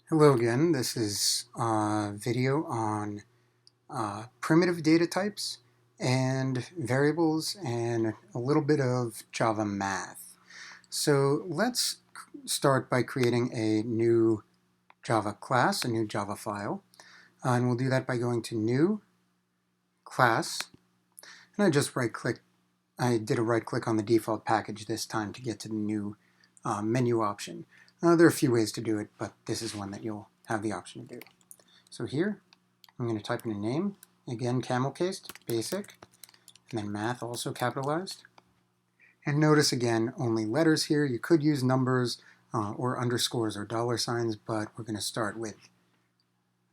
Hello again. This is a video on primitive data types and variables and a little bit of Java math. So let's start by creating a new Java class, a new Java file. And we'll do that by going to New, Class, and I just right-click. I did a right-click on the default package this time to get to the new menu option. There are a few ways to do it, but this is one that you'll have the option to do. So here, I'm going to type in a name, again camel cased, basic, and then math also capitalized. And notice again, only letters here. You could use numbers or underscores or dollar signs, but we're going to start with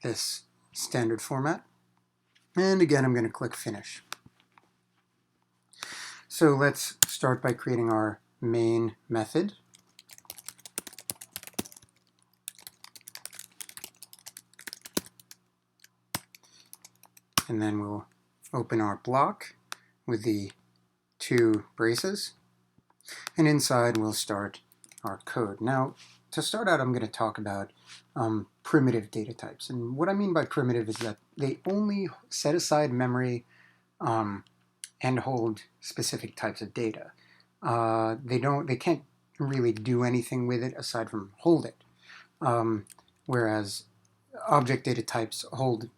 this standard format. And again, I'm going to click finish. So let's start by creating our main method. And then we'll open our block with the two braces. And inside we'll start our code. Now, to start out, I'm going to talk about primitive data types. And what I mean by primitive is that they only set aside memory and hold specific types of data. They can't really do anything with it aside from hold it. Whereas object data types hold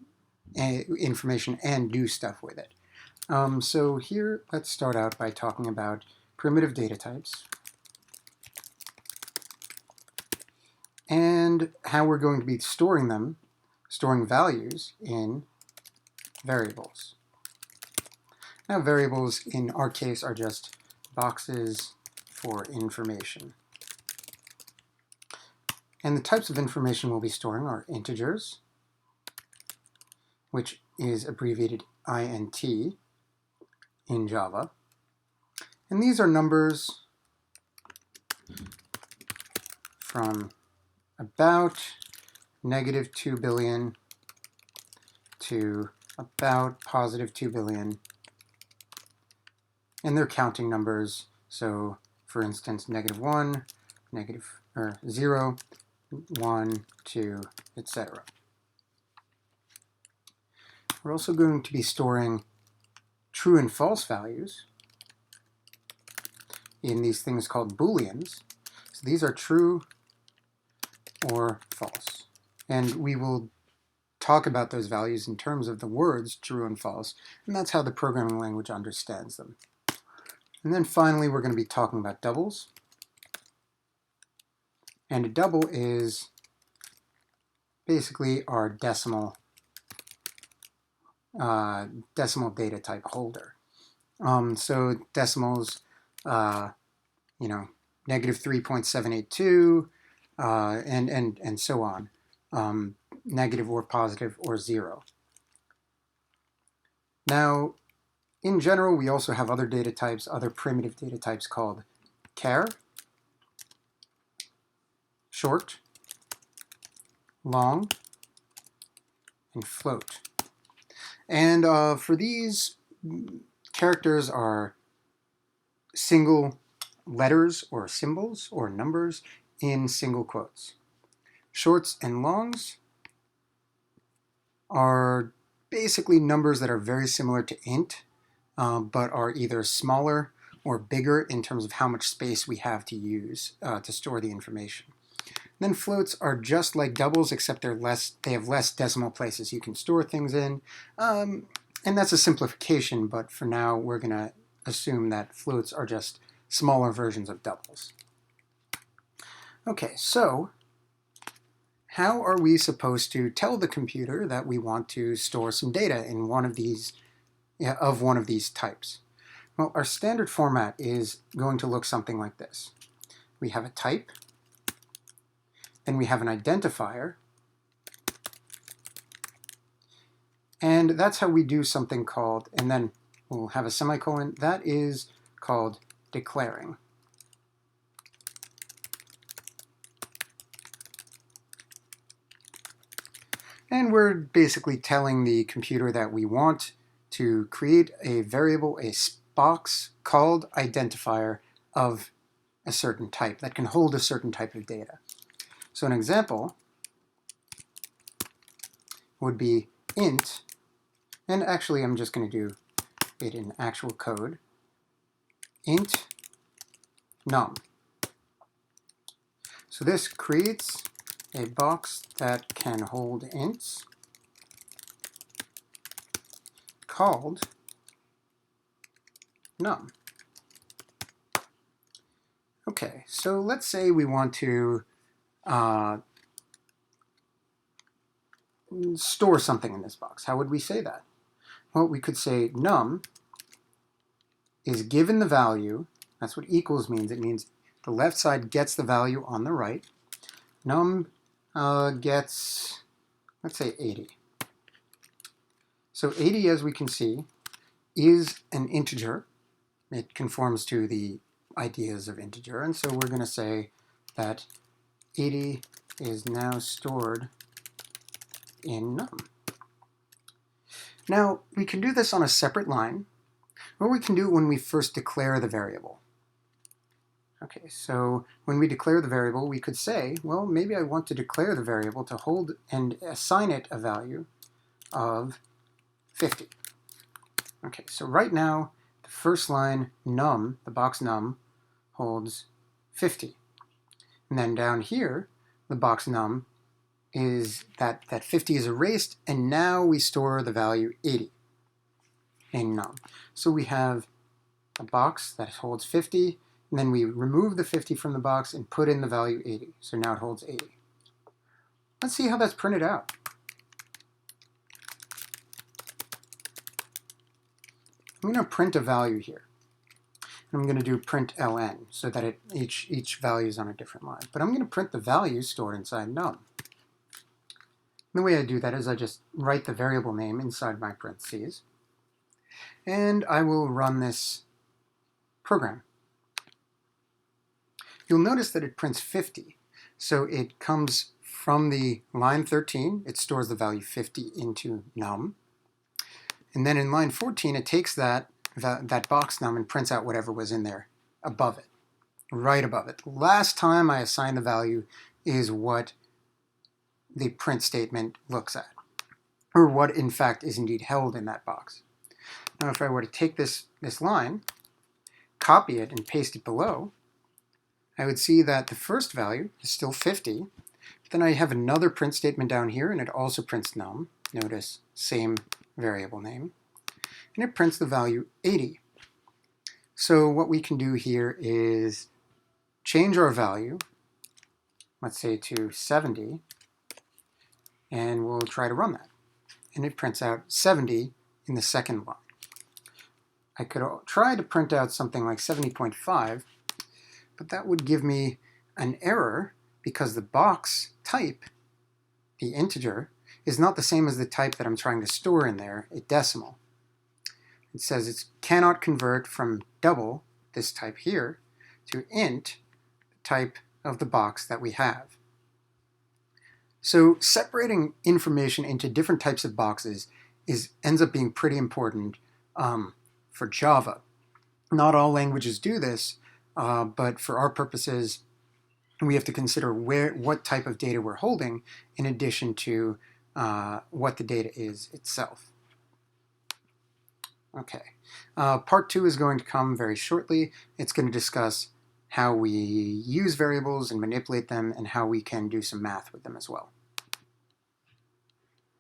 information and do stuff with it. So here, let's start out by talking about primitive data types and how we're going to be storing them, storing values in variables. Now, variables in our case are just boxes for information. And the types of information we'll be storing are integers, which is abbreviated int in Java. And these are numbers from about -2 billion to about +2 billion. And they're counting numbers. So for instance, -1, -0, 1, 2, etc. We're also going to be storing true and false values in these things called Booleans. So these are true or false. And we will talk about those values in terms of the words true and false, and that's how the programming language understands them. And then finally, we're going to be talking about doubles. And a double is basically our decimal data type holder. So decimals, -3.782, and so on, negative or positive or 0. Now, in general, we also have other data types, other primitive data types called char, short, long, and float. And for these, characters are single letters or symbols or numbers in single quotes. Shorts and longs are basically numbers that are very similar to int, but are either smaller or bigger in terms of how much space we have to use to store the information. And then floats are just like doubles, except they have less decimal places you can store things in. And that's a simplification, but for now we're going to assume that floats are just smaller versions of doubles. Okay, so how are we supposed to tell the computer that we want to store some data in one of these types? Well, our standard format is going to look something like this. We have a type, then we have an identifier, and that's how we do something called, and then we'll have a semicolon, that is called declaring. And we're basically telling the computer that we want to create a variable, a box called identifier of a certain type that can hold a certain type of data. So an example would be int, and actually I'm just going to do it in actual code, int num. So this creates a box that can hold ints called num. Okay, so let's say we want to store something in this box. How would we say that? Well, we could say num is given the value. That's what equals means. It means the left side gets the value on the right. Num gets, let's say, 80. So 80, as we can see, is an integer. It conforms to the ideas of integer. And so we're going to say that 80 is now stored in num. Now, we can do this on a separate line, or we can do it when we first declare the variable. Okay, so when we declare the variable, we could say, well, maybe I want to declare the variable to hold and assign it a value of 50. Okay, so right now, the first line, num, the box num, holds 50. And then down here, the box num is that 50 is erased, and now we store the value 80 in num. So we have a box that holds 50, and then we remove the 50 from the box and put in the value 80. So now it holds 80. Let's see how that's printed out. I'm going to print a value here. I'm going to do print ln so that each value is on a different line. But I'm going to print the value stored inside num. And the way I do that is I just write the variable name inside my parentheses. And I will run this program. You'll notice that it prints 50. So it comes from the line 13, it stores the value 50 into num. And then in line 14, it takes that box num and prints out whatever was in there above it, right above it. The last time I assign the value is what the print statement looks at, or what in fact is indeed held in that box. Now if I were to take this line, copy it, and paste it below, I would see that the first value is still 50. Then I have another print statement down here, and it also prints num. Notice, same variable name. And it prints the value 80. So what we can do here is change our value, let's say to 70, and we'll try to run that. And it prints out 70 in the second line. I could try to print out something like 70.5, but that would give me an error because the box type, the integer, is not the same as the type that I'm trying to store in there, a decimal. It says it cannot convert from double, this type here, to int, the type of the box that we have. So separating information into different types of boxes ends up being pretty important for Java. Not all languages do this, but for our purposes, we have to consider what type of data we're holding in addition to what the data is itself. Okay, part 2 is going to come very shortly. It's going to discuss how we use variables and manipulate them and how we can do some math with them as well.